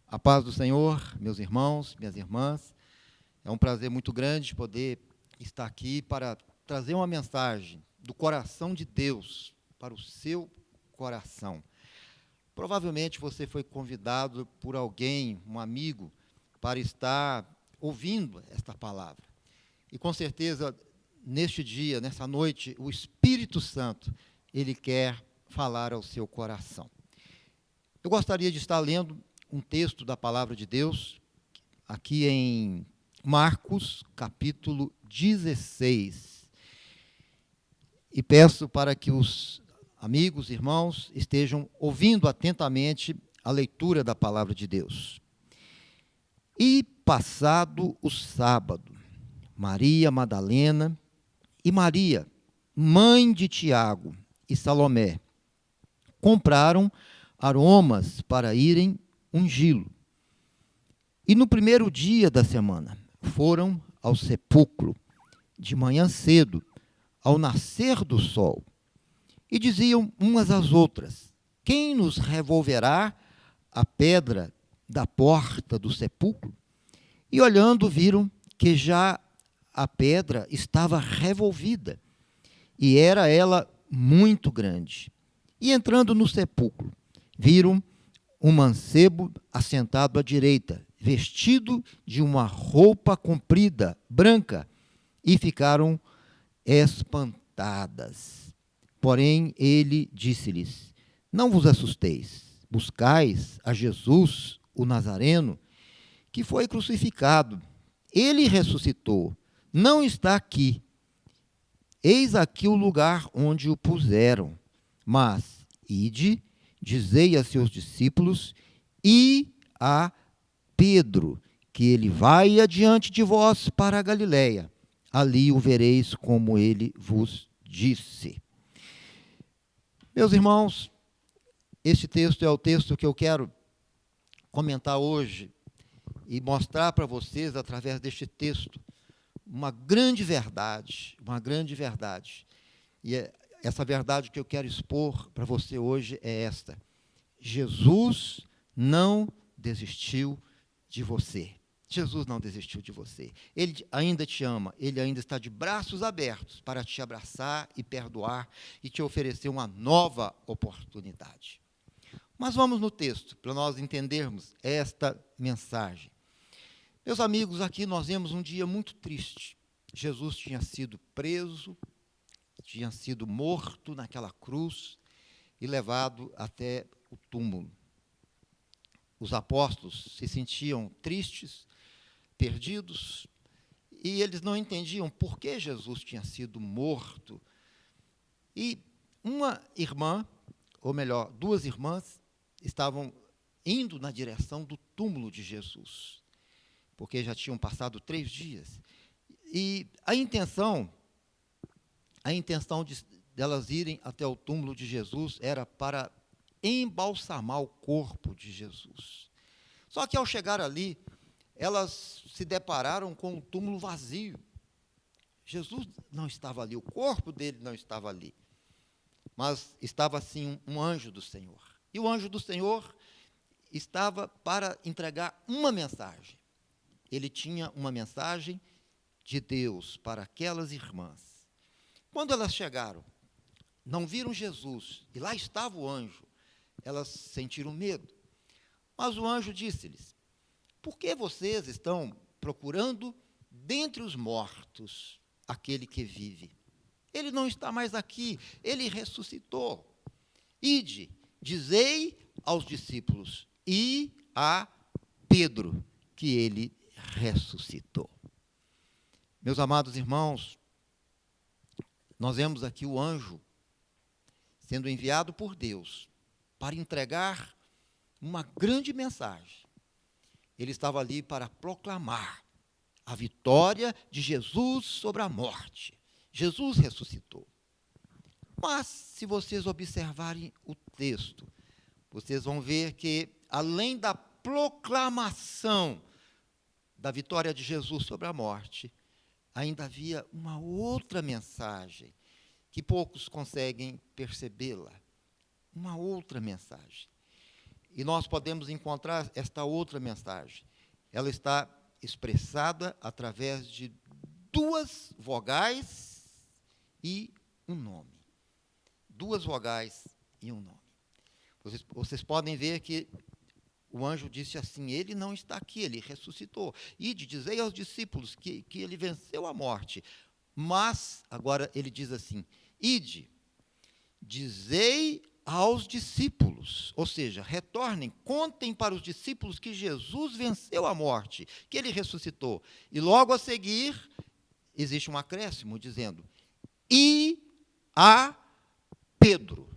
A paz do Senhor, meus irmãos, minhas irmãs. É um prazer muito grande poder estar aqui para trazer uma mensagem do coração de Deus para o seu coração. Provavelmente você foi convidado por alguém, um amigo, para estar ouvindo esta palavra. E com certeza, neste dia, nessa noite, o Espírito Santo, ele quer falar ao seu coração. Eu gostaria de estar lendo um texto da palavra de Deus, aqui em Marcos, capítulo 16. E peço para que os amigos, irmãos, estejam ouvindo atentamente a leitura da palavra de Deus. E passado o sábado, Maria Madalena e Maria, mãe de Tiago e Salomé, compraram aromas para irem ungí-lo. E no primeiro dia da semana, foram ao sepulcro, de manhã cedo, ao nascer do sol, e diziam umas às outras: quem nos revolverá a pedra da porta do sepulcro? E olhando, viram que já a pedra estava revolvida, e era ela muito grande. E entrando no sepulcro, viram um mancebo assentado à direita, vestido de uma roupa comprida, branca, e ficaram espantadas. Porém, ele disse-lhes: não vos assusteis, buscais a Jesus, o Nazareno, que foi crucificado. Ele ressuscitou, não está aqui. Eis aqui o lugar onde o puseram. Mas ide, dizei a seus discípulos e a Pedro, que ele vai adiante de vós para a Galiléia. Ali o vereis como ele vos disse. Meus irmãos, este texto é o texto que eu quero comentar hoje e mostrar para vocês, através deste texto, uma grande verdade, uma grande verdade. E essa verdade que eu quero expor para você hoje é esta: Jesus não desistiu de você. Jesus não desistiu de você. Ele ainda te ama, ele ainda está de braços abertos para te abraçar e perdoar e te oferecer uma nova oportunidade. Mas vamos no texto, para nós entendermos esta mensagem. Meus amigos, aqui nós vemos um dia muito triste. Jesus tinha sido preso, tinha sido morto naquela cruz e levado até o túmulo. Os apóstolos se sentiam tristes, perdidos, e eles não entendiam por que Jesus tinha sido morto. E uma irmã, ou melhor, duas irmãs, estavam indo na direção do túmulo de Jesus, porque já tinham passado 3 dias. E a intenção delas irem até o túmulo de Jesus era para embalsamar o corpo de Jesus. Só que ao chegar ali, elas se depararam com um túmulo vazio. Jesus não estava ali, o corpo dele não estava ali, mas estava assim um anjo do Senhor. E o anjo do Senhor estava para entregar uma mensagem. Ele tinha uma mensagem de Deus para aquelas irmãs. Quando elas chegaram, não viram Jesus, e lá estava o anjo, elas sentiram medo. Mas o anjo disse-lhes: por que vocês estão procurando dentre os mortos aquele que vive? Ele não está mais aqui, ele ressuscitou. Ide, dizei aos discípulos e a Pedro que ele ressuscitou. Meus amados irmãos, nós vemos aqui o anjo sendo enviado por Deus para entregar uma grande mensagem. Ele estava ali para proclamar a vitória de Jesus sobre a morte. Jesus ressuscitou. Mas, se vocês observarem o texto, vocês vão ver que, além da proclamação da vitória de Jesus sobre a morte, ainda havia uma outra mensagem que poucos conseguem percebê-la. Uma outra mensagem. E nós podemos encontrar esta outra mensagem. Ela está expressada através de duas vogais e um nome. Duas vogais e um nome. Vocês podem ver que o anjo disse assim: ele não está aqui, ele ressuscitou. Ide, dizei aos discípulos que ele venceu a morte. Mas, agora ele diz assim: ide, dizei aos discípulos, ou seja, retornem, contem para os discípulos que Jesus venceu a morte, que ele ressuscitou. E logo a seguir, existe um acréscimo dizendo: e a Pedro.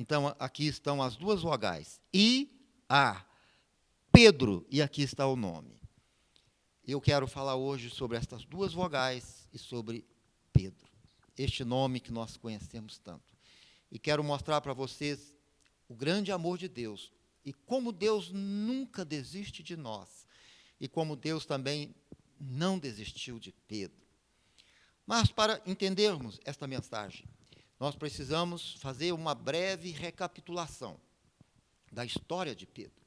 Então, aqui estão as duas vogais. E a Pedro, e aqui está o nome. Eu quero falar hoje sobre estas duas vogais e sobre Pedro, este nome que nós conhecemos tanto. E quero mostrar para vocês o grande amor de Deus e como Deus nunca desiste de nós e como Deus também não desistiu de Pedro. Mas para entendermos esta mensagem, nós precisamos fazer uma breve recapitulação da história de Pedro.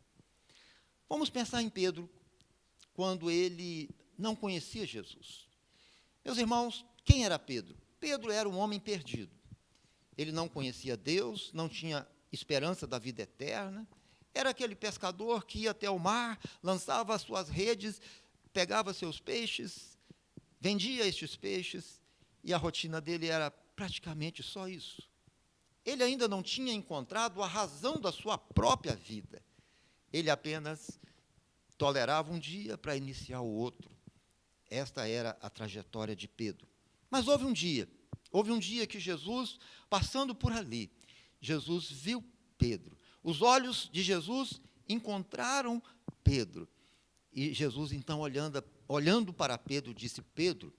Vamos pensar em Pedro quando ele não conhecia Jesus. Meus irmãos, quem era Pedro? Pedro era um homem perdido. Ele não conhecia Deus, não tinha esperança da vida eterna. Era aquele pescador que ia até o mar, lançava as suas redes, pegava seus peixes, vendia estes peixes, e a rotina dele era praticamente só isso. Ele ainda não tinha encontrado a razão da sua própria vida. Ele apenas tolerava um dia para iniciar o outro. Esta era a trajetória de Pedro. Mas houve um dia que Jesus, passando por ali, Jesus viu Pedro. Os olhos de Jesus encontraram Pedro. E Jesus, então, olhando para Pedro, disse: Pedro,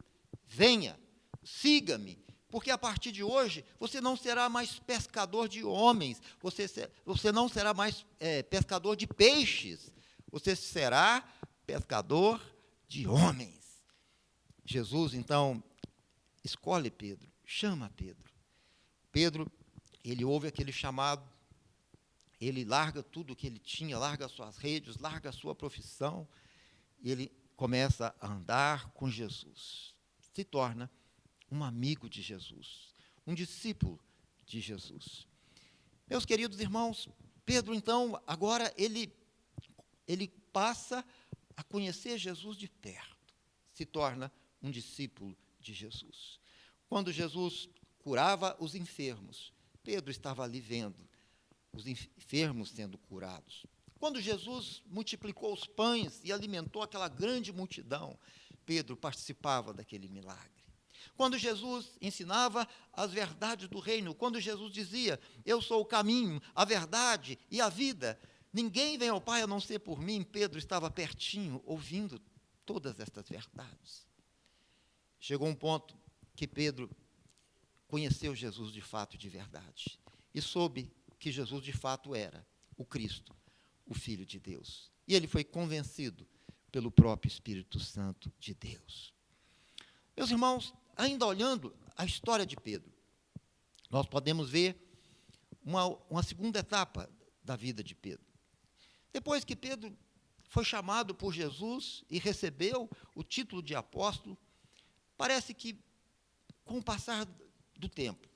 venha, siga-me, porque a partir de hoje você não será mais pescador de homens, você não será mais pescador de peixes, você será pescador de homens. Jesus, então, escolhe Pedro, chama Pedro. Pedro, ele ouve aquele chamado, ele larga tudo o que ele tinha, larga as suas redes, larga a sua profissão, e ele começa a andar com Jesus. Se torna um amigo de Jesus, um discípulo de Jesus. Meus queridos irmãos, Pedro, então, agora ele passa a conhecer Jesus de perto, se torna um discípulo de Jesus. Quando Jesus curava os enfermos, Pedro estava ali vendo os enfermos sendo curados. Quando Jesus multiplicou os pães e alimentou aquela grande multidão, Pedro participava daquele milagre. Quando Jesus ensinava as verdades do reino, quando Jesus dizia: eu sou o caminho, a verdade e a vida, ninguém vem ao Pai a não ser por mim, Pedro estava pertinho, ouvindo todas estas verdades. Chegou um ponto que Pedro conheceu Jesus de fato e de verdade, e soube que Jesus de fato era o Cristo, o Filho de Deus. E ele foi convencido pelo próprio Espírito Santo de Deus. Meus irmãos, ainda olhando a história de Pedro, nós podemos ver uma segunda etapa da vida de Pedro. Depois que Pedro foi chamado por Jesus e recebeu o título de apóstolo, parece que, com o passar do tempo,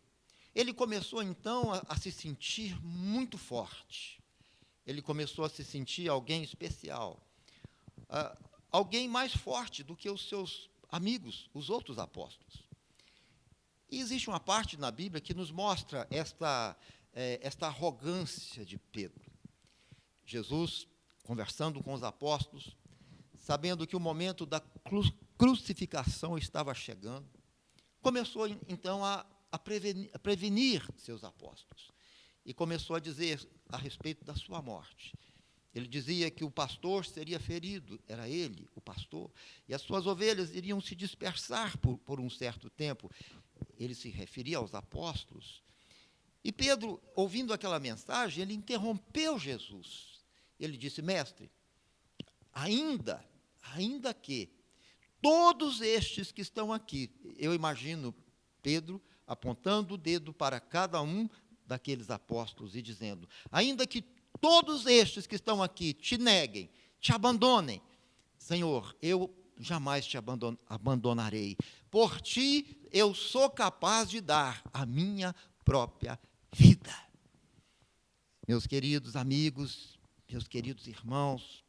ele começou então a se sentir muito forte. Ele começou a se sentir alguém especial, alguém mais forte do que os seus amigos, os outros apóstolos. E existe uma parte na Bíblia que nos mostra esta arrogância de Pedro. Jesus, conversando com os apóstolos, sabendo que o momento da crucificação estava chegando, começou então a prevenir seus apóstolos. E começou a dizer a respeito da sua morte. Ele dizia que o pastor seria ferido, era ele, o pastor, e as suas ovelhas iriam se dispersar por um certo tempo. Ele se referia aos apóstolos. E Pedro, ouvindo aquela mensagem, ele interrompeu Jesus. Ele disse: mestre, ainda que todos estes que estão aqui, eu imagino Pedro apontando o dedo para cada um daqueles apóstolos e dizendo: ainda que todos estes que estão aqui te neguem, te abandonem, Senhor, eu jamais te abandonarei. Por ti eu sou capaz de dar a minha própria vida. Meus queridos amigos, meus queridos irmãos,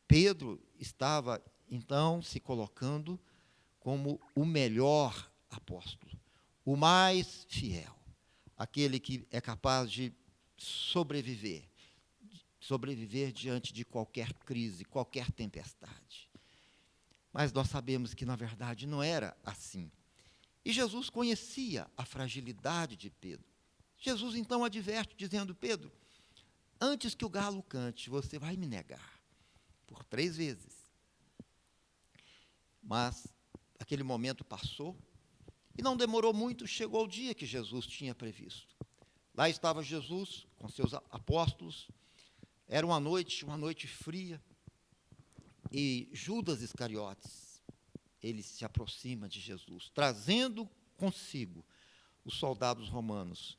Pedro estava então se colocando como o melhor apóstolo, o mais fiel, aquele que é capaz de sobreviver diante de qualquer crise, qualquer tempestade. Mas nós sabemos que, na verdade, não era assim. E Jesus conhecia a fragilidade de Pedro. Jesus, então, adverte, dizendo: Pedro, antes que o galo cante, você vai me negar por 3 vezes. Mas aquele momento passou, e não demorou muito, chegou o dia que Jesus tinha previsto. Lá estava Jesus com seus apóstolos, era uma noite fria, e Judas Iscariotes, ele se aproxima de Jesus, trazendo consigo os soldados romanos,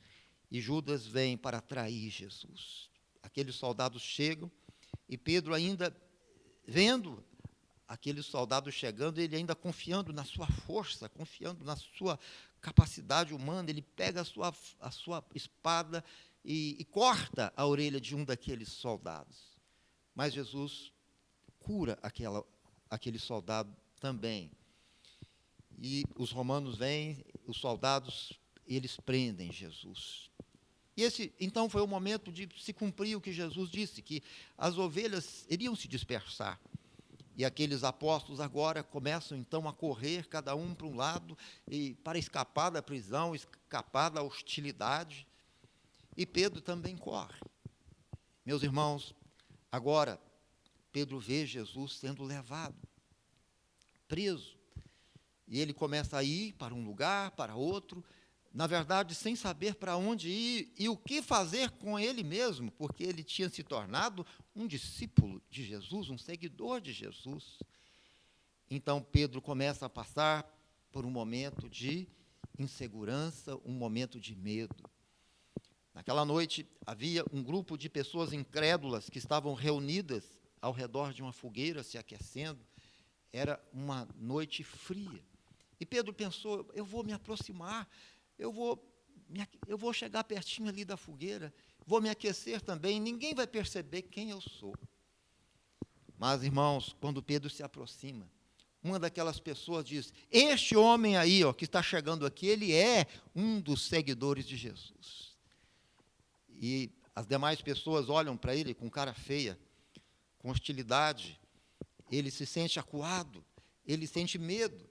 e Judas vem para trair Jesus. Aqueles soldados chegam, e Pedro ainda, vendo aqueles soldados chegando, ele ainda confiando na sua força, confiando na sua capacidade humana, ele pega a sua espada e corta a orelha de um daqueles soldados. Mas Jesus cura aquele soldado também. E os romanos vêm, os soldados, eles prendem Jesus. E esse, então, foi o momento de se cumprir o que Jesus disse, que as ovelhas iriam se dispersar. E aqueles apóstolos agora começam, então, a correr, cada um para um lado, e para escapar da prisão, escapar da hostilidade. E Pedro também corre. Meus irmãos, agora, Pedro vê Jesus sendo levado, preso. E ele começa a ir para um lugar, para outro, na verdade, sem saber para onde ir e o que fazer com ele mesmo, porque ele tinha se tornado um discípulo de Jesus, um seguidor de Jesus. Então, Pedro começa a passar por um momento de insegurança, um momento de medo. Naquela noite, havia um grupo de pessoas incrédulas que estavam reunidas ao redor de uma fogueira, se aquecendo. Era uma noite fria. E Pedro pensou: eu vou me aproximar, eu vou chegar pertinho ali da fogueira, vou me aquecer também, ninguém vai perceber quem eu sou. Mas, irmãos, quando Pedro se aproxima, uma daquelas pessoas diz: este homem aí, ó, que está chegando aqui, ele é um dos seguidores de Jesus. E as demais pessoas olham para ele com cara feia, com hostilidade. Ele se sente acuado, ele sente medo.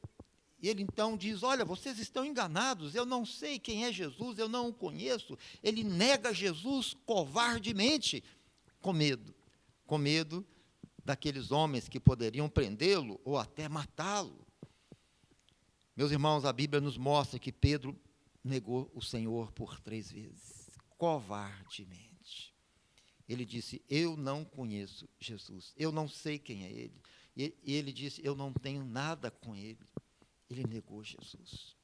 E ele então diz: olha, vocês estão enganados, eu não sei quem é Jesus, eu não o conheço. Ele nega Jesus covardemente, com medo daqueles homens que poderiam prendê-lo ou até matá-lo. Meus irmãos, a Bíblia nos mostra que Pedro negou o Senhor por 3 vezes, covardemente. Ele disse: eu não conheço Jesus, eu não sei quem é ele. E ele disse: eu não tenho nada com ele. Ele negou Jesus.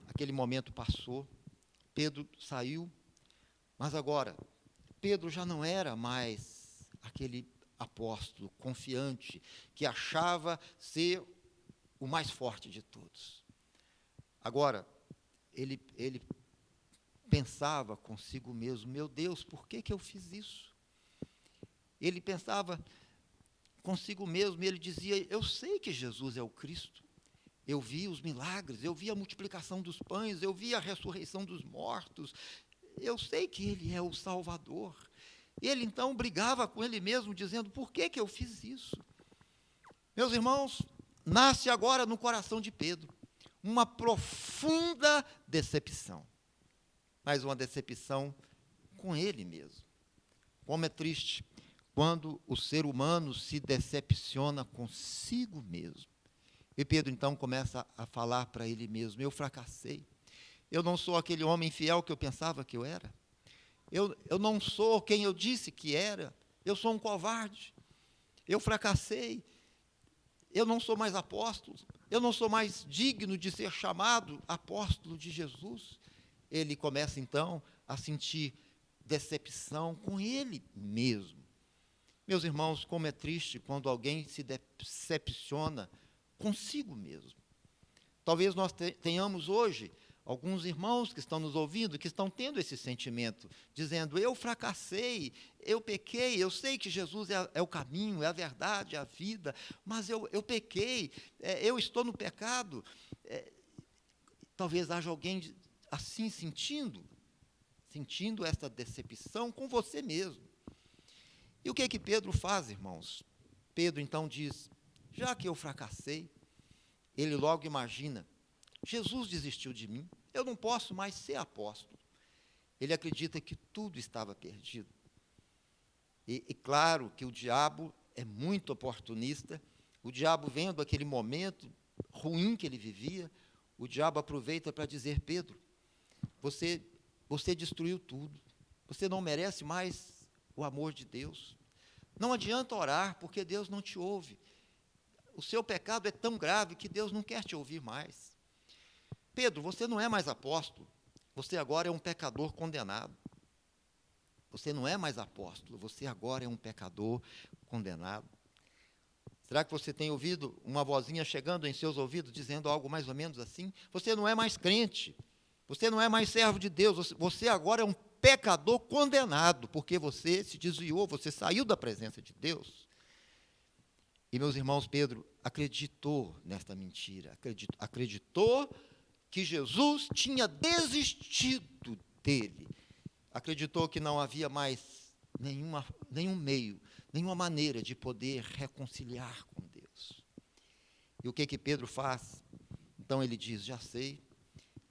Aquele momento passou, Pedro saiu, mas agora, Pedro já não era mais aquele apóstolo confiante, que achava ser o mais forte de todos. Agora, ele pensava consigo mesmo: meu Deus, por que eu fiz isso? Ele pensava consigo mesmo, e ele dizia: eu sei que Jesus é o Cristo. Eu vi os milagres, eu vi a multiplicação dos pães, eu vi a ressurreição dos mortos, eu sei que Ele é o Salvador. E ele então brigava com ele mesmo, dizendo: por que eu fiz isso? Meus irmãos, nasce agora no coração de Pedro uma profunda decepção, mas uma decepção com ele mesmo. Como é triste quando o ser humano se decepciona consigo mesmo. E Pedro, então, começa a falar para ele mesmo: eu fracassei, eu não sou aquele homem fiel que eu pensava que eu era, eu não sou quem eu disse que era, eu sou um covarde, eu fracassei, eu não sou mais apóstolo, eu não sou mais digno de ser chamado apóstolo de Jesus. Ele começa, então, a sentir decepção com ele mesmo. Meus irmãos, como é triste quando alguém se decepciona consigo mesmo. Talvez nós tenhamos hoje alguns irmãos que estão nos ouvindo, que estão tendo esse sentimento, dizendo: eu fracassei, eu pequei, eu sei que Jesus é o caminho, é a verdade, é a vida, mas eu pequei, eu estou no pecado. Talvez haja alguém assim sentindo essa decepção com você mesmo. E o que Pedro faz, irmãos? Pedro então diz: já que eu fracassei, ele logo imagina, Jesus desistiu de mim, eu não posso mais ser apóstolo. Ele acredita que tudo estava perdido. E claro que o diabo é muito oportunista, o diabo vendo aquele momento ruim que ele vivia, o diabo aproveita para dizer: Pedro, você destruiu tudo, você não merece mais o amor de Deus, não adianta orar, porque Deus não te ouve, o seu pecado é tão grave que Deus não quer te ouvir mais. Pedro, você não é mais apóstolo, você agora é um pecador condenado. Você não é mais apóstolo, você agora é um pecador condenado. Será que você tem ouvido uma vozinha chegando em seus ouvidos, dizendo algo mais ou menos assim? Você não é mais crente, você não é mais servo de Deus, você agora é um pecador condenado, porque você se desviou, você saiu da presença de Deus. E, meus irmãos, Pedro acreditou nesta mentira, acreditou que Jesus tinha desistido dele, acreditou que não havia mais nenhum meio, nenhuma maneira de poder reconciliar com Deus. E o que Pedro faz? Então ele diz: já sei,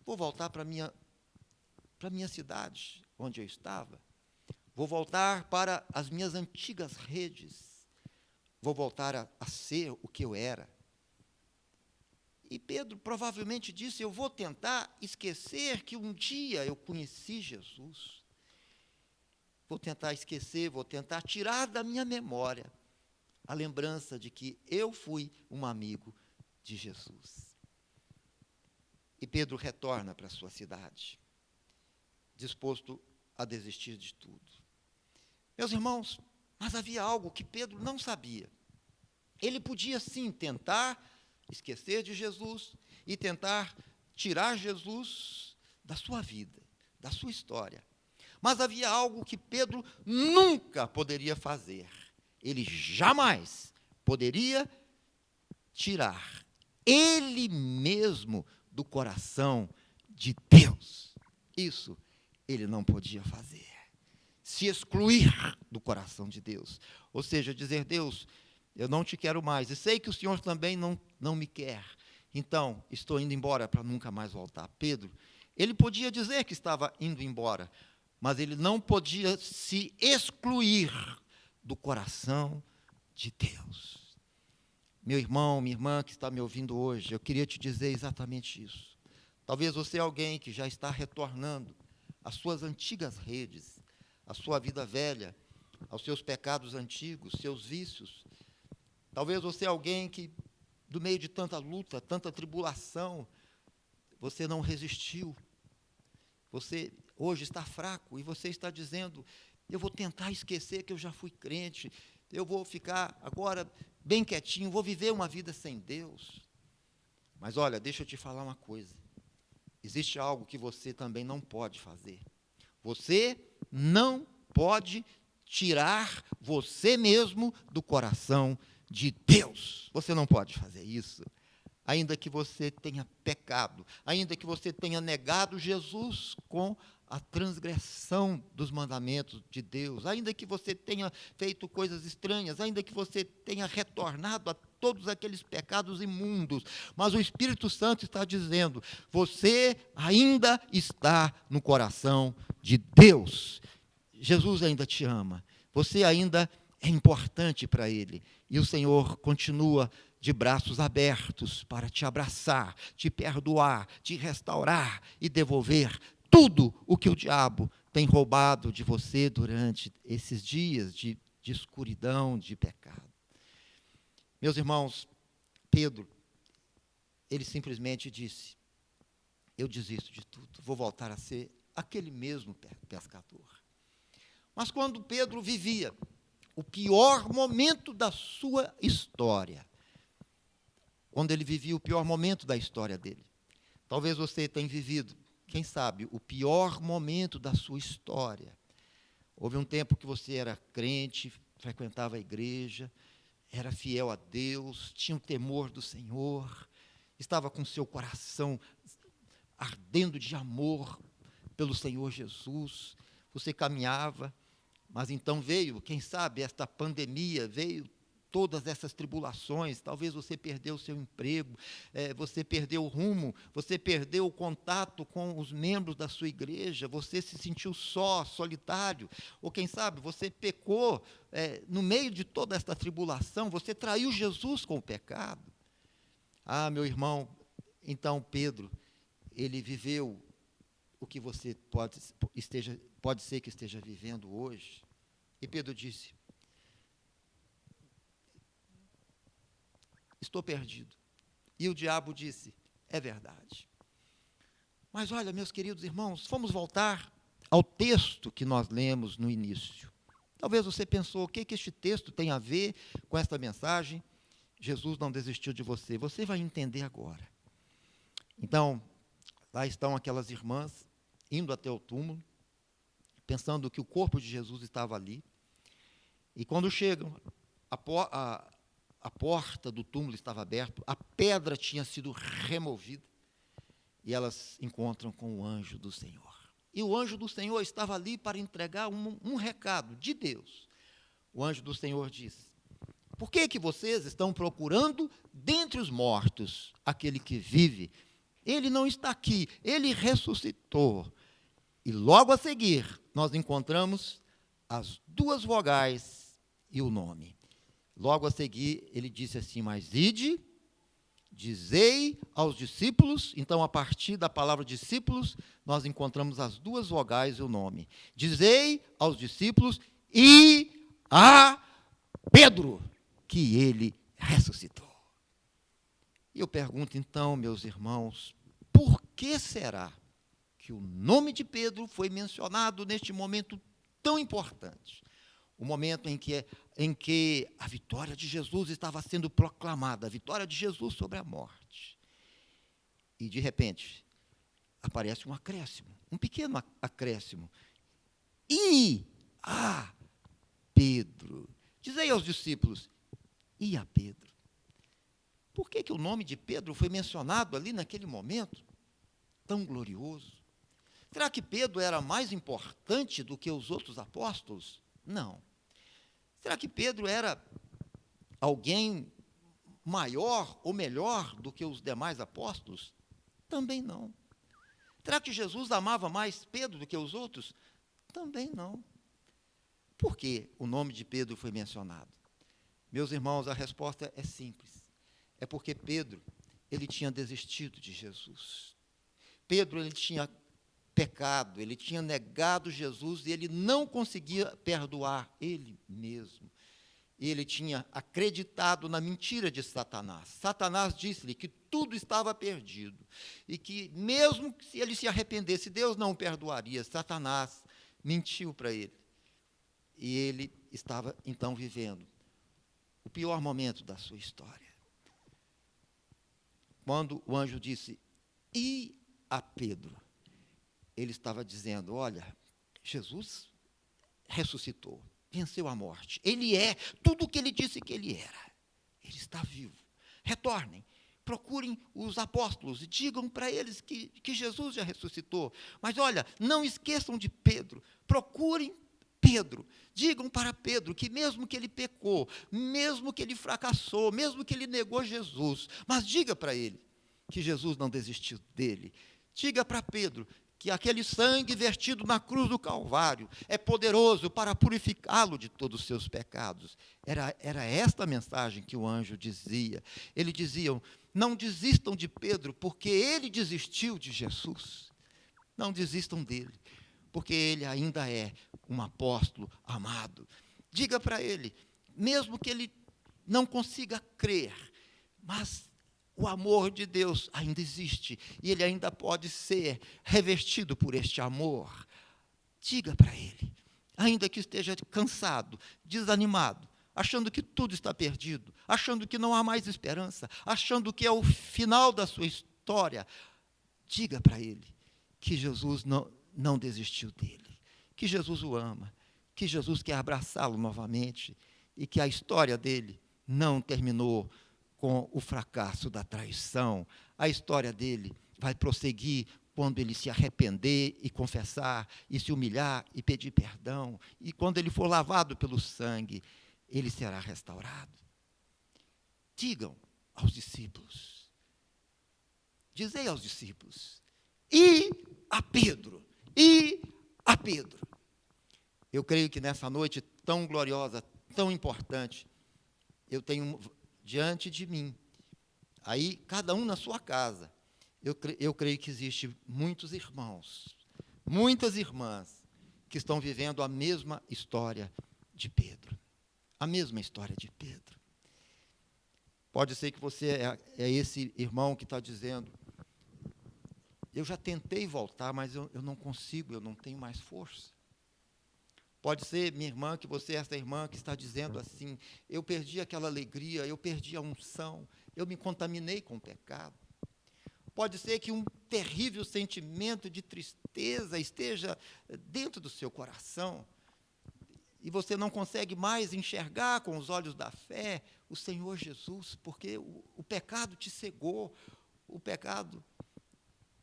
vou voltar para a minha cidade, onde eu estava, vou voltar para as minhas antigas redes, vou voltar a ser o que eu era. E Pedro provavelmente disse: eu vou tentar esquecer que um dia eu conheci Jesus. Vou tentar esquecer, vou tentar tirar da minha memória a lembrança de que eu fui um amigo de Jesus. E Pedro retorna para a sua cidade, disposto a desistir de tudo. Meus irmãos, mas havia algo que Pedro não sabia. Ele podia sim tentar esquecer de Jesus e tentar tirar Jesus da sua vida, da sua história. Mas havia algo que Pedro nunca poderia fazer. Ele jamais poderia tirar ele mesmo do coração de Deus. Isso ele não podia fazer. Se excluir do coração de Deus. Ou seja, dizer: Deus, eu não te quero mais, e sei que o Senhor também não me quer, então estou indo embora para nunca mais voltar. Pedro, ele podia dizer que estava indo embora, mas ele não podia se excluir do coração de Deus. Meu irmão, minha irmã que está me ouvindo hoje, eu queria te dizer exatamente isso. Talvez você é alguém que já está retornando às suas antigas redes, à sua vida velha, aos seus pecados antigos, seus vícios. Talvez você é alguém que, do meio de tanta luta, tanta tribulação, você não resistiu. Você hoje está fraco e você está dizendo: eu vou tentar esquecer que eu já fui crente, eu vou ficar agora bem quietinho, vou viver uma vida sem Deus. Mas olha, deixa eu te falar uma coisa. Existe algo que você também não pode fazer. Você não pode tirar você mesmo do coração de Deus. Você não pode fazer isso. Ainda que você tenha pecado, ainda que você tenha negado Jesus com a transgressão dos mandamentos de Deus, ainda que você tenha feito coisas estranhas, ainda que você tenha retornado a todos aqueles pecados imundos, mas o Espírito Santo está dizendo: você ainda está no coração de Deus. Jesus ainda te ama, você ainda é importante para Ele, e o Senhor continua de braços abertos para te abraçar, te perdoar, te restaurar e devolver tudo o que o diabo tem roubado de você durante esses dias de escuridão, de pecado. Meus irmãos, Pedro, ele simplesmente disse: eu desisto de tudo, vou voltar a ser aquele mesmo pescador. Mas quando Pedro vivia o pior momento da sua história, quando ele vivia o pior momento da história dele, talvez você tenha vivido, quem sabe, o pior momento da sua história. Houve um tempo que você era crente, frequentava a igreja, era fiel a Deus, tinha o temor do Senhor, estava com seu coração ardendo de amor pelo Senhor Jesus, você caminhava, mas então veio, quem sabe, esta pandemia, veio todas essas tribulações, talvez você perdeu o seu emprego, você perdeu o rumo, você perdeu o contato com os membros da sua igreja, você se sentiu só, solitário, ou quem sabe, você pecou, no meio de toda esta tribulação, você traiu Jesus com o pecado. Ah, meu irmão, então Pedro, ele viveu o que você pode ser que esteja vivendo hoje. E Pedro disse: estou perdido. E o diabo disse: é verdade. Mas olha, meus queridos irmãos, vamos voltar ao texto que nós lemos no início. Talvez você pensou, o que este texto tem a ver com esta mensagem? Jesus não desistiu de você. Você vai entender agora. Então, lá estão aquelas irmãs, indo até o túmulo, pensando que o corpo de Jesus estava ali. E quando chegam, a porta do túmulo estava aberta, a pedra tinha sido removida, e elas encontram com o anjo do Senhor. E o anjo do Senhor estava ali para entregar um recado de Deus. O anjo do Senhor disse: por que vocês estão procurando dentre os mortos aquele que vive? Ele não está aqui, ele ressuscitou. E logo a seguir, nós encontramos as duas vogais e o nome. Logo a seguir, ele disse assim: mas ide, dizei aos discípulos. Então, a partir da palavra discípulos, nós encontramos as duas vogais e o nome. Dizei aos discípulos e a Pedro que ele ressuscitou. E eu pergunto então, meus irmãos, por que será que o nome de Pedro foi mencionado neste momento tão importante? O momento em que a vitória de Jesus estava sendo proclamada, a vitória de Jesus sobre a morte. E, de repente, aparece um acréscimo, um pequeno acréscimo. E a Pedro. Dizei aos discípulos: e a Pedro. Por que o nome de Pedro foi mencionado ali naquele momento tão glorioso? Será que Pedro era mais importante do que os outros apóstolos? Não. Será que Pedro era alguém maior ou melhor do que os demais apóstolos? Também não. Será que Jesus amava mais Pedro do que os outros? Também não. Por que o nome de Pedro foi mencionado? Meus irmãos, a resposta é simples. É porque Pedro, ele tinha desistido de Jesus. Pedro, ele tinha pecado, ele tinha negado Jesus e ele não conseguia perdoar ele mesmo. Ele tinha acreditado na mentira de Satanás. Satanás disse-lhe que tudo estava perdido e que mesmo se ele se arrependesse, Deus não o perdoaria. Satanás mentiu para ele. E ele estava então vivendo o pior momento da sua história. Quando o anjo disse: e a Pedro, ele estava dizendo: olha, Jesus ressuscitou, venceu a morte. Ele é tudo o que ele disse que ele era. Ele está vivo. Retornem, procurem os apóstolos e digam para eles que Jesus já ressuscitou. Mas olha, não esqueçam de Pedro. Procurem Pedro. Digam para Pedro que mesmo que ele pecou, mesmo que ele fracassou, mesmo que ele negou Jesus, mas diga para ele que Jesus não desistiu dele. Diga para Pedro que aquele sangue vertido na cruz do Calvário é poderoso para purificá-lo de todos os seus pecados. Era esta a mensagem que o anjo dizia. Eles diziam: não desistam de Pedro, porque ele desistiu de Jesus. Não desistam dele, porque ele ainda é um apóstolo amado. Diga para ele, mesmo que ele não consiga crer, mas o amor de Deus ainda existe e ele ainda pode ser revestido por este amor. Diga para ele, ainda que esteja cansado, desanimado, achando que tudo está perdido, achando que não há mais esperança, achando que é o final da sua história, diga para ele que Jesus não desistiu dele, que Jesus o ama, que Jesus quer abraçá-lo novamente e que a história dele não terminou com o fracasso da traição. A história dele vai prosseguir quando ele se arrepender e confessar, e se humilhar e pedir perdão, e quando ele for lavado pelo sangue, ele será restaurado. Digam aos discípulos, dizei aos discípulos, e a Pedro, e a Pedro. Eu creio que nessa noite tão gloriosa, tão importante, eu tenho diante de mim, aí cada um na sua casa, eu creio que existe muitos irmãos, muitas irmãs, que estão vivendo a mesma história de Pedro. A mesma história de Pedro. Pode ser que você é esse irmão que está dizendo, eu já tentei voltar, mas eu não consigo, eu não tenho mais força. Pode ser, minha irmã, que você é essa irmã que está dizendo assim, eu perdi aquela alegria, eu perdi a unção, eu me contaminei com o pecado. Pode ser que um terrível sentimento de tristeza esteja dentro do seu coração, e você não consegue mais enxergar com os olhos da fé o Senhor Jesus, porque o pecado te cegou, o pecado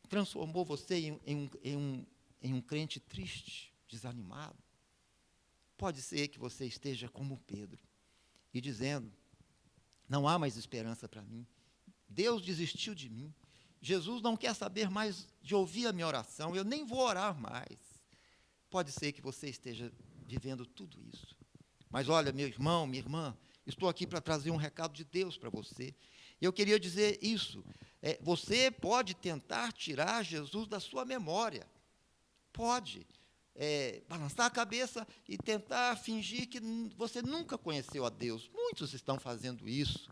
transformou você em um crente triste, desanimado. Pode ser que você esteja como Pedro, e dizendo, não há mais esperança para mim, Deus desistiu de mim, Jesus não quer saber mais de ouvir a minha oração, eu nem vou orar mais. Pode ser que você esteja vivendo tudo isso. Mas olha, meu irmão, minha irmã, estou aqui para trazer um recado de Deus para você. Eu queria dizer isso. Você pode tentar tirar Jesus da sua memória. Pode. Balançar a cabeça e tentar fingir que você nunca conheceu a Deus. Muitos estão fazendo isso.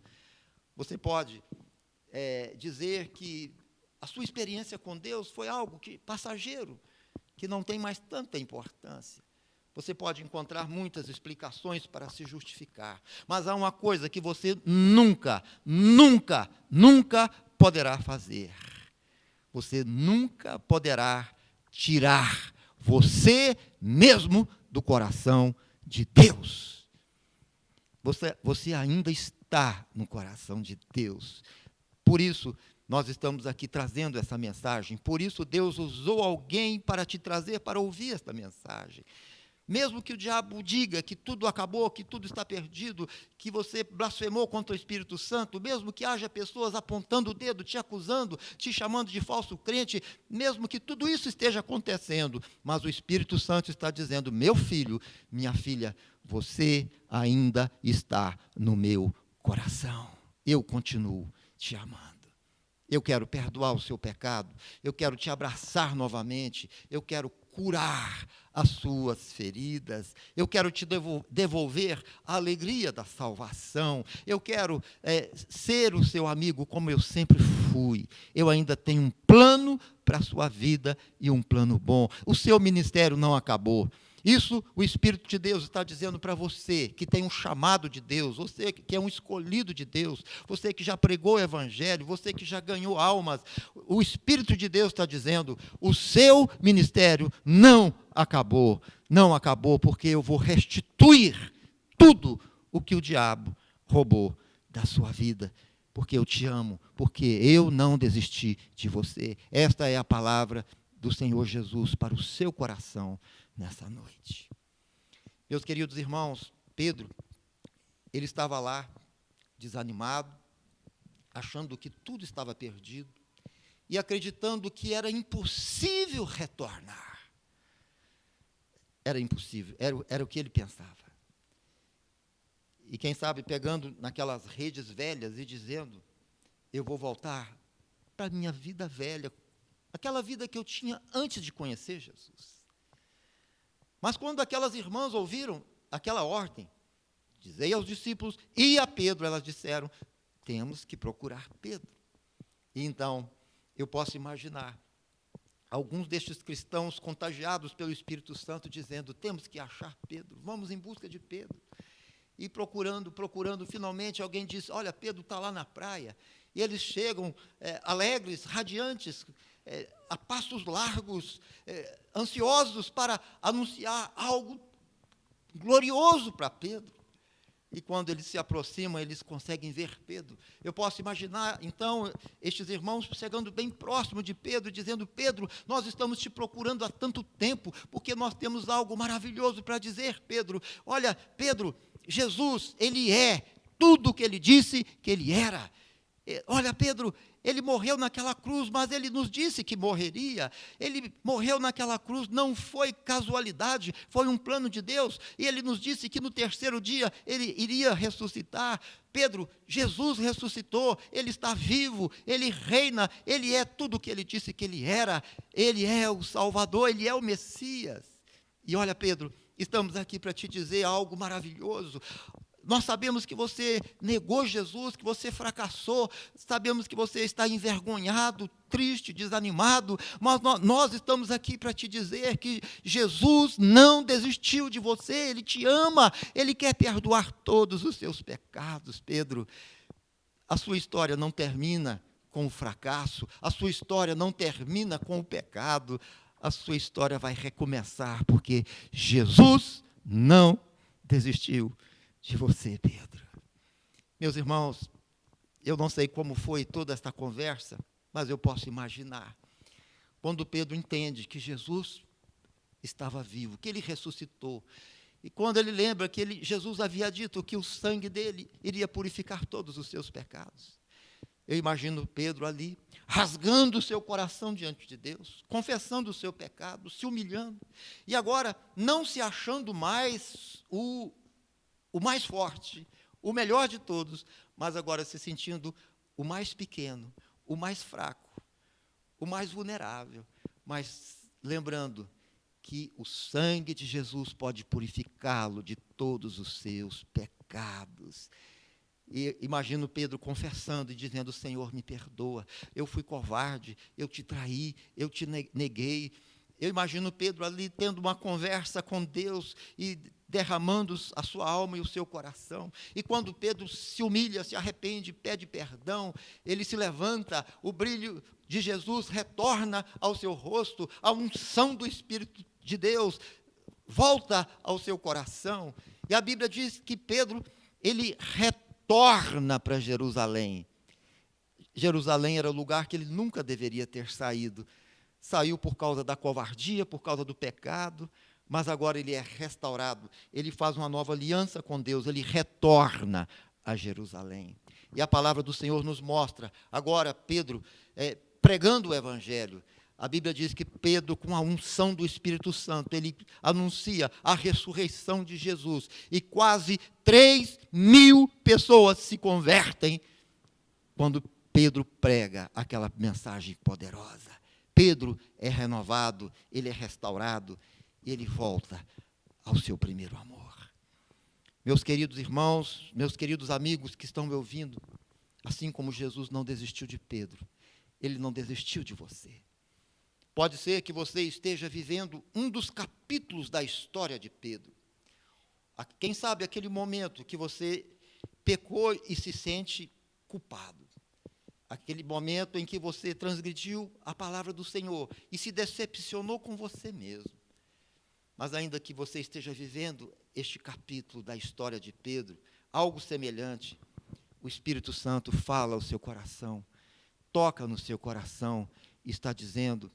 Você pode dizer que a sua experiência com Deus foi algo passageiro, que não tem mais tanta importância. Você pode encontrar muitas explicações para se justificar, mas há uma coisa que você nunca, nunca, nunca poderá fazer. Você nunca poderá tirar você mesmo do coração de Deus. Você ainda está no coração de Deus. Por isso, nós estamos aqui trazendo essa mensagem. Por isso, Deus usou alguém para te trazer, para ouvir esta mensagem. Mesmo que o diabo diga que tudo acabou, que tudo está perdido, que você blasfemou contra o Espírito Santo, mesmo que haja pessoas apontando o dedo, te acusando, te chamando de falso crente, mesmo que tudo isso esteja acontecendo, mas o Espírito Santo está dizendo, meu filho, minha filha, você ainda está no meu coração. Eu continuo te amando. Eu quero perdoar o seu pecado, eu quero te abraçar novamente, eu quero curar as suas feridas, eu quero te devolver a alegria da salvação, eu quero ser o seu amigo como eu sempre fui. Eu ainda tenho um plano para a sua vida e um plano bom. O seu ministério não acabou. Isso o Espírito de Deus está dizendo para você, que tem um chamado de Deus, você que é um escolhido de Deus, você que já pregou o Evangelho, você que já ganhou almas. O Espírito de Deus está dizendo, o seu ministério não acabou. Não acabou, porque eu vou restituir tudo o que o diabo roubou da sua vida. Porque eu te amo, porque eu não desisti de você. Esta é a palavra do Senhor Jesus para o seu coração nessa noite. Meus queridos irmãos, Pedro, ele estava lá, desanimado, achando que tudo estava perdido e acreditando que era impossível retornar. Era impossível, era o que ele pensava. E quem sabe pegando naquelas redes velhas e dizendo, eu vou voltar para a minha vida velha, aquela vida que eu tinha antes de conhecer Jesus. Mas quando aquelas irmãs ouviram aquela ordem, dizei aos discípulos e a Pedro, elas disseram, temos que procurar Pedro. E então, eu posso imaginar alguns destes cristãos contagiados pelo Espírito Santo, dizendo: temos que achar Pedro, vamos em busca de Pedro. E procurando, finalmente alguém diz: olha, Pedro está lá na praia. E eles chegam alegres, radiantes, a passos largos, ansiosos para anunciar algo glorioso para Pedro. E quando eles se aproximam, eles conseguem ver Pedro. Eu posso imaginar, então, estes irmãos chegando bem próximo de Pedro, dizendo: Pedro, nós estamos te procurando há tanto tempo, porque nós temos algo maravilhoso para dizer, Pedro. Olha, Pedro, Jesus, ele é tudo o que ele disse que ele era. Olha, Pedro, ele morreu naquela cruz, mas ele nos disse que morreria. Ele morreu naquela cruz, não foi casualidade, foi um plano de Deus. E ele nos disse que no terceiro dia ele iria ressuscitar. Pedro, Jesus ressuscitou, ele está vivo, ele reina, ele é tudo o que ele disse que ele era. Ele é o Salvador, ele é o Messias. E olha, Pedro, estamos aqui para te dizer algo maravilhoso. Nós sabemos que você negou Jesus, que você fracassou, sabemos que você está envergonhado, triste, desanimado, mas nós estamos aqui para te dizer que Jesus não desistiu de você, Ele te ama, Ele quer perdoar todos os seus pecados, Pedro. A sua história não termina com o fracasso, a sua história não termina com o pecado, a sua história vai recomeçar, porque Jesus não desistiu de você, Pedro. Meus irmãos, eu não sei como foi toda esta conversa, mas eu posso imaginar. Quando Pedro entende que Jesus estava vivo, que ele ressuscitou, e quando ele lembra que Jesus havia dito que o sangue dele iria purificar todos os seus pecados. Eu imagino Pedro ali, rasgando o seu coração diante de Deus, confessando o seu pecado, se humilhando, e agora não se achando mais o mais forte, o melhor de todos, mas agora se sentindo o mais pequeno, o mais fraco, o mais vulnerável, mas lembrando que o sangue de Jesus pode purificá-lo de todos os seus pecados. E imagino Pedro confessando e dizendo: Senhor, me perdoa, eu fui covarde, eu te traí, eu te neguei. Eu imagino Pedro ali tendo uma conversa com Deus e derramando a sua alma e o seu coração. E quando Pedro se humilha, se arrepende, pede perdão, ele se levanta, o brilho de Jesus retorna ao seu rosto, a unção do Espírito de Deus volta ao seu coração. E a Bíblia diz que Pedro, ele retorna para Jerusalém. Jerusalém era o lugar que ele nunca deveria ter saído. Saiu por causa da covardia, por causa do pecado, mas agora ele é restaurado, ele faz uma nova aliança com Deus, ele retorna a Jerusalém. E a palavra do Senhor nos mostra, agora Pedro, pregando o Evangelho, a Bíblia diz que Pedro, com a unção do Espírito Santo, ele anuncia a ressurreição de Jesus, e quase 3.000 pessoas se convertem quando Pedro prega aquela mensagem poderosa. Pedro é renovado, ele é restaurado, e ele volta ao seu primeiro amor. Meus queridos irmãos, meus queridos amigos que estão me ouvindo, assim como Jesus não desistiu de Pedro, ele não desistiu de você. Pode ser que você esteja vivendo um dos capítulos da história de Pedro. Quem sabe aquele momento que você pecou e se sente culpado. Aquele momento em que você transgrediu a palavra do Senhor e se decepcionou com você mesmo. Mas ainda que você esteja vivendo este capítulo da história de Pedro, algo semelhante, o Espírito Santo fala ao seu coração, toca no seu coração e está dizendo: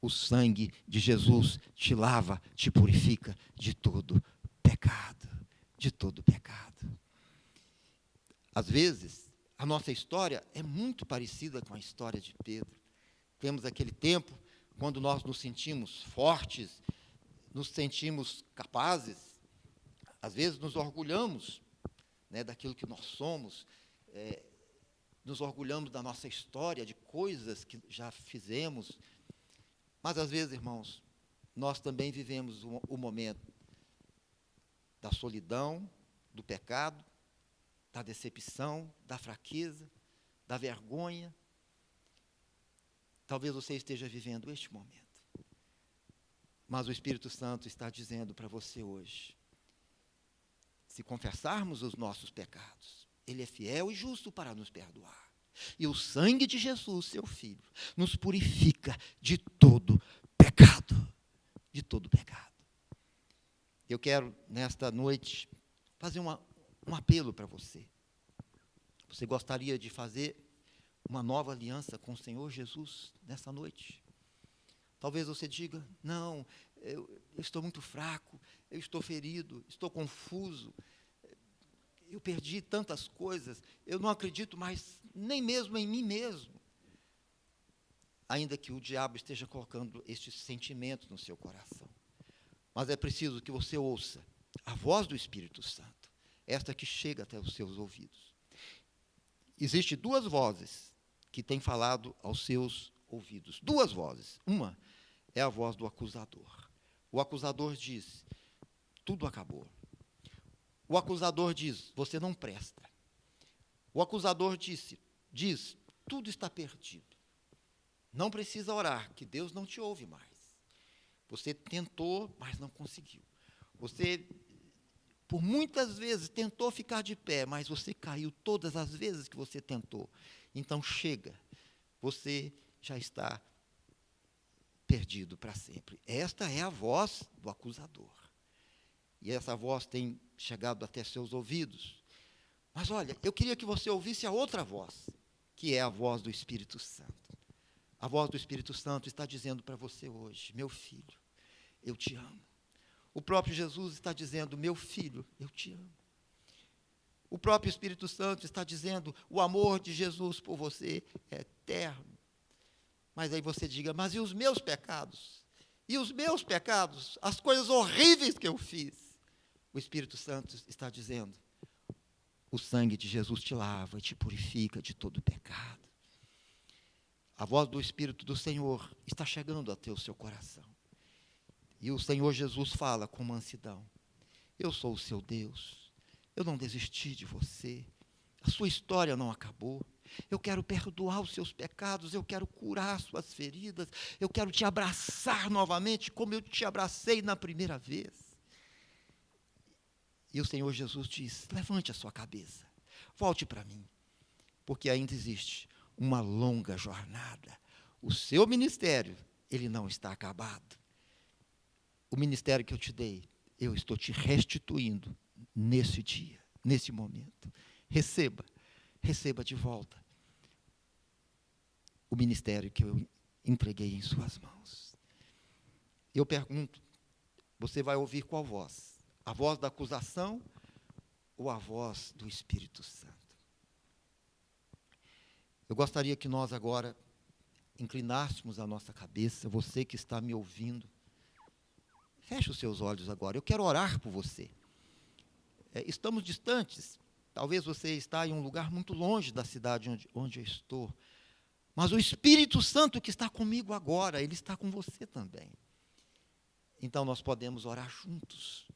o sangue de Jesus te lava, te purifica de todo pecado, de todo pecado. Às vezes, a nossa história é muito parecida com a história de Pedro. Temos aquele tempo quando nós nos sentimos fortes, nos sentimos capazes, às vezes nos orgulhamos, daquilo que nós somos, nos orgulhamos da nossa história, de coisas que já fizemos, mas às vezes, irmãos, nós também vivemos o momento da solidão, do pecado, da decepção, da fraqueza, da vergonha. Talvez você esteja vivendo este momento. Mas o Espírito Santo está dizendo para você hoje, se confessarmos os nossos pecados, Ele é fiel e justo para nos perdoar. E o sangue de Jesus, seu Filho, nos purifica de todo pecado. De todo pecado. Eu quero, nesta noite, fazer um apelo para você. Você gostaria de fazer uma nova aliança com o Senhor Jesus nessa noite? Talvez você diga, não, eu estou muito fraco, eu estou ferido, estou confuso, eu perdi tantas coisas, eu não acredito mais nem mesmo em mim mesmo. Ainda que o diabo esteja colocando estes sentimentos no seu coração. Mas é preciso que você ouça a voz do Espírito Santo, esta que chega até os seus ouvidos. Existem duas vozes que têm falado aos seus ouvidos. Duas vozes. Uma é a voz do acusador. O acusador diz, tudo acabou. O acusador diz, você não presta. O acusador diz, tudo está perdido. Não precisa orar, que Deus não te ouve mais. Você tentou, mas não conseguiu. Você, por muitas vezes, tentou ficar de pé, mas você caiu todas as vezes que você tentou. Então, chega. Você já está perdido para sempre. Esta é a voz do acusador. E essa voz tem chegado até seus ouvidos. Mas, olha, eu queria que você ouvisse a outra voz, que é a voz do Espírito Santo. A voz do Espírito Santo está dizendo para você hoje, meu filho, eu te amo. O próprio Jesus está dizendo, meu filho, eu te amo. O próprio Espírito Santo está dizendo, o amor de Jesus por você é eterno. Mas aí você diga, mas e os meus pecados? E os meus pecados? As coisas horríveis que eu fiz? O Espírito Santo está dizendo, o sangue de Jesus te lava e te purifica de todo pecado. A voz do Espírito do Senhor está chegando até o seu coração. E o Senhor Jesus fala com mansidão. Eu sou o seu Deus. Eu não desisti de você. A sua história não acabou. Eu quero perdoar os seus pecados. Eu quero curar as suas feridas. Eu quero te abraçar novamente como eu te abracei na primeira vez. E o Senhor Jesus diz, levante a sua cabeça. Volte para mim. Porque ainda existe uma longa jornada. O seu ministério, ele não está acabado. O ministério que eu te dei, eu estou te restituindo nesse dia, nesse momento. Receba de volta o ministério que eu entreguei em suas mãos. Eu pergunto, você vai ouvir qual voz? A voz da acusação ou a voz do Espírito Santo? Eu gostaria que nós agora inclinássemos a nossa cabeça, você que está me ouvindo, feche os seus olhos agora, eu quero orar por você. Estamos distantes, talvez você está em um lugar muito longe da cidade onde eu estou, mas o Espírito Santo que está comigo agora, ele está com você também. Então nós podemos orar juntos.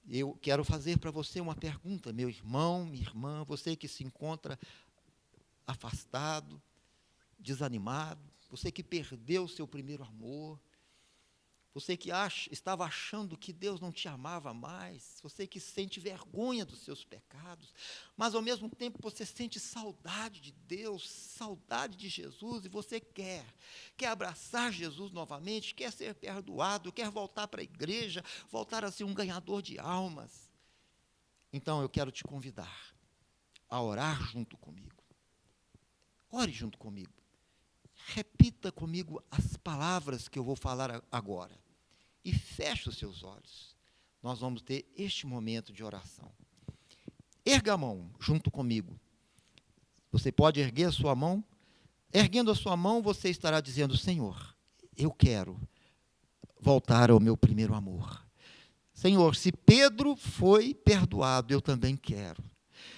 Eu quero fazer para você uma pergunta, meu irmão, minha irmã, você que se encontra afastado, desanimado, você que perdeu o seu primeiro amor, você que estava achando que Deus não te amava mais, você que sente vergonha dos seus pecados, mas ao mesmo tempo você sente saudade de Deus, saudade de Jesus, e você quer abraçar Jesus novamente, quer ser perdoado, quer voltar para a igreja, voltar a ser um ganhador de almas. Então eu quero te convidar a orar junto comigo. Ore junto comigo. Repita comigo as palavras que eu vou falar agora. E feche os seus olhos. Nós vamos ter este momento de oração. Erga a mão junto comigo. Você pode erguer a sua mão. Erguendo a sua mão, você estará dizendo, Senhor, eu quero voltar ao meu primeiro amor. Senhor, se Pedro foi perdoado, eu também quero.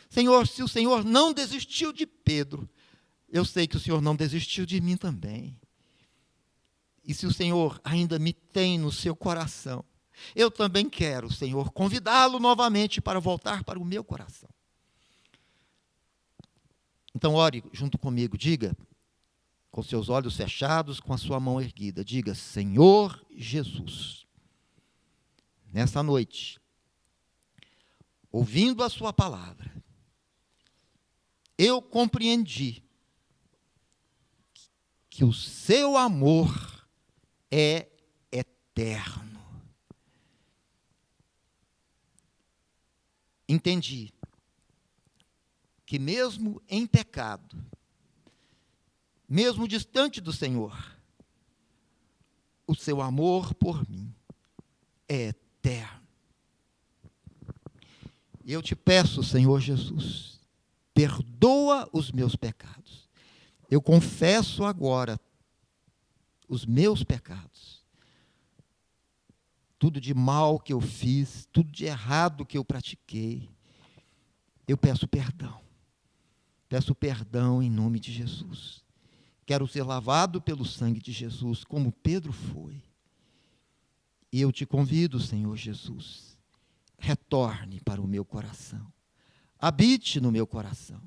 Senhor, se o Senhor não desistiu de Pedro, eu sei que o Senhor não desistiu de mim também. E se o Senhor ainda me tem no seu coração, eu também quero, Senhor, convidá-lo novamente para voltar para o meu coração. Então, ore junto comigo, diga com seus olhos fechados, com a sua mão erguida. Diga: Senhor Jesus, nessa noite, ouvindo a sua palavra, eu compreendi que o seu amor é eterno. Entendi que mesmo em pecado, mesmo distante do Senhor, o seu amor por mim é eterno. E eu te peço, Senhor Jesus, perdoa os meus pecados. Eu confesso agora os meus pecados. Tudo de mal que eu fiz, tudo de errado que eu pratiquei. Eu peço perdão. Peço perdão em nome de Jesus. Quero ser lavado pelo sangue de Jesus, como Pedro foi. E eu te convido, Senhor Jesus, retorne para o meu coração. Habite no meu coração.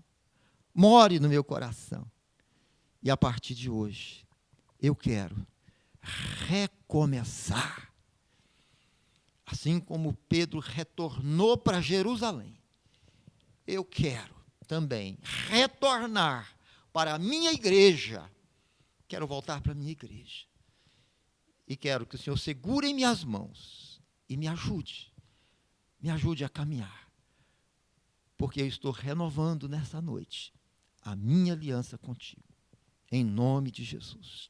More no meu coração. E a partir de hoje, eu quero recomeçar. Assim como Pedro retornou para Jerusalém, eu quero também retornar para a minha igreja. Quero voltar para a minha igreja. E quero que o Senhor segure em minhas mãos e me ajude a caminhar. Porque eu estou renovando nessa noite a minha aliança contigo. Em nome de Jesus.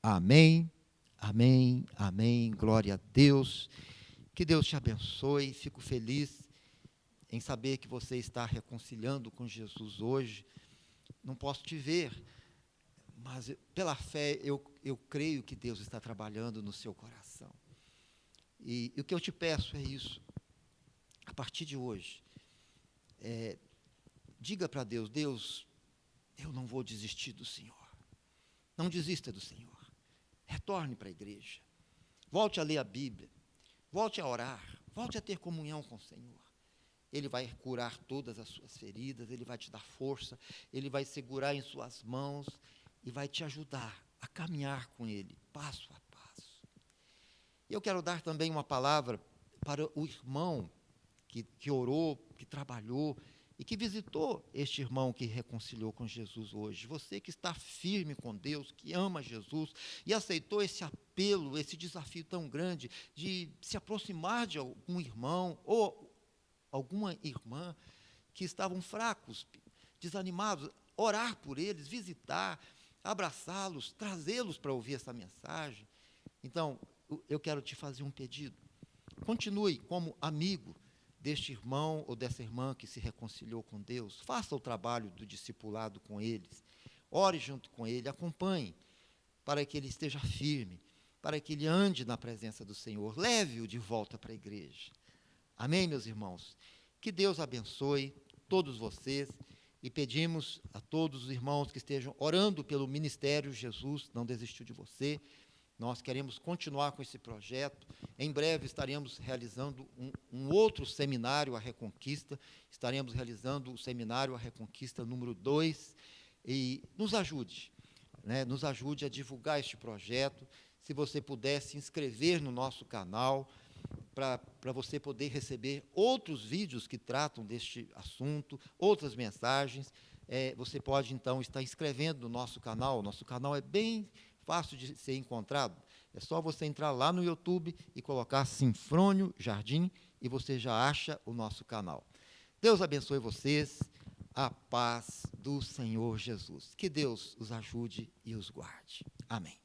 Amém, amém, amém. Glória a Deus. Que Deus te abençoe. Fico feliz em saber que você está reconciliando com Jesus hoje. Não posso te ver, mas pela fé eu creio que Deus está trabalhando no seu coração. E o que eu te peço é isso. A partir de hoje, diga para Deus: Deus, eu não vou desistir do Senhor. Não desista do Senhor. Retorne para a igreja. Volte a ler a Bíblia. Volte a orar. Volte a ter comunhão com o Senhor. Ele vai curar todas as suas feridas. Ele vai te dar força. Ele vai segurar em suas mãos e vai te ajudar a caminhar com Ele, passo a passo. E eu quero dar também uma palavra para o irmão que orou, que trabalhou e que visitou este irmão que reconciliou com Jesus hoje. Você que está firme com Deus, que ama Jesus e aceitou esse apelo, esse desafio tão grande de se aproximar de algum irmão ou alguma irmã que estavam fracos, desanimados, orar por eles, visitar, abraçá-los, trazê-los para ouvir essa mensagem. Então, eu quero te fazer um pedido. Continue como amigo deste irmão ou dessa irmã que se reconciliou com Deus. Faça o trabalho do discipulado com eles. Ore junto com ele, acompanhe, para que ele esteja firme, para que ele ande na presença do Senhor. Leve-o de volta para a igreja. Amém, meus irmãos? Que Deus abençoe todos vocês e pedimos a todos os irmãos que estejam orando pelo Ministério Jesus Não Desistiu de Você. Nós queremos continuar com esse projeto. Em breve estaremos realizando um outro seminário, a Reconquista. Estaremos realizando o seminário, a Reconquista número 2. E nos ajude, nos ajude a divulgar este projeto. Se você puder se inscrever no nosso canal, para você poder receber outros vídeos que tratam deste assunto, outras mensagens. Você pode, então, estar inscrevendo no nosso canal. O nosso canal é bem fácil de ser encontrado. É só você entrar lá no YouTube e colocar Sinfrônio Jardim e você já acha o nosso canal. Deus abençoe vocês. A paz do Senhor Jesus. Que Deus os ajude e os guarde. Amém.